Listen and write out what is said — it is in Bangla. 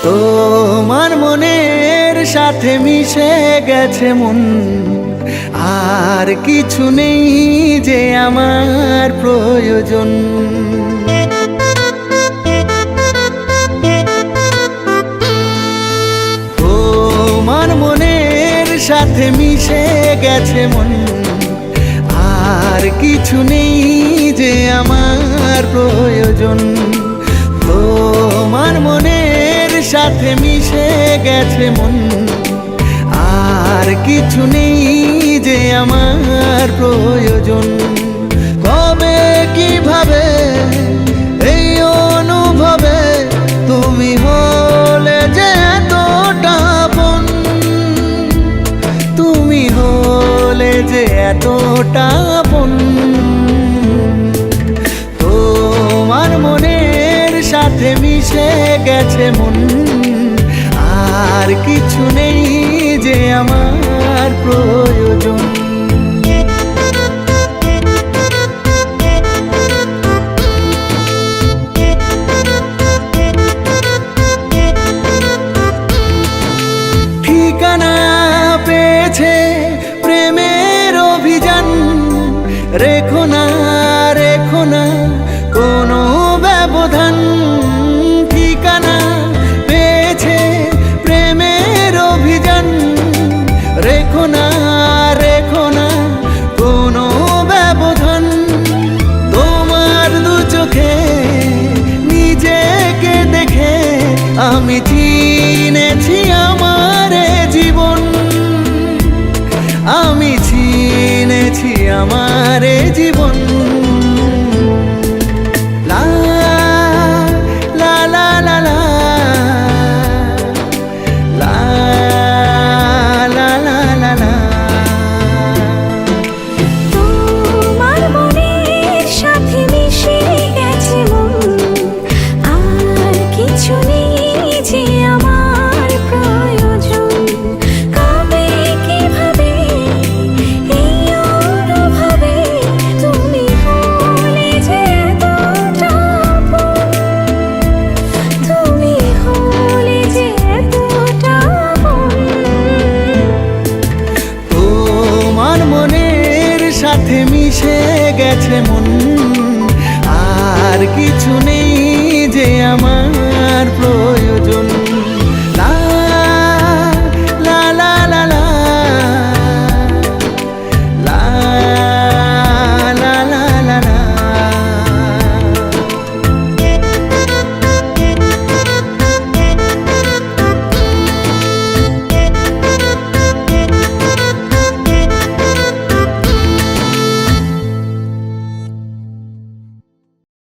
তোমার মনের সাথে মিশে গেছে মন, আর কিছু নেই যে আমার প্রয়োজন। তোমার মনের সাথে মিশে গেছে মন, আর কিছু নেই যে আমার প্রয়োজন। তোমার মনের সাথে মিশে গেছে মন, আর কিছু নেই যে আমার প্রয়োজন। কবে কিভাবে এই অনুভবে তুমি হলে যে এতটা আপন, তুমি হলে যে এতটা আপন। তোমার মনের সাথে মিশে গেছে মন, আর কিছু নেই যে আমার প্রয়োজন। ঠিকানা পেয়েছে প্রেমের অভিযান, রেখো না রেখো না কোনো ব্যবধান। ঠিকানা পেয়েছে প্রেমের অভিযান, রেখো না রেখো না কোনো ব্যবধান। তোমার দু চোখে নিজেকে দেখে আমি চিনেছি আমার জীবন, আমি চিনেছি আমার জীবন। লা লা লা লা লা লা লা লা লা লা। তোমার মনের সাথে মিশে গেছে মন, আর কিছু নেই যে আমার প্রয়োজন। কবে কিভাবে এই অনুভবে তুমি হলে যে এতটা আপন, তুমি হলে যে এতটা আপন। তোমার মনের সাথে মিশে গেছে মন,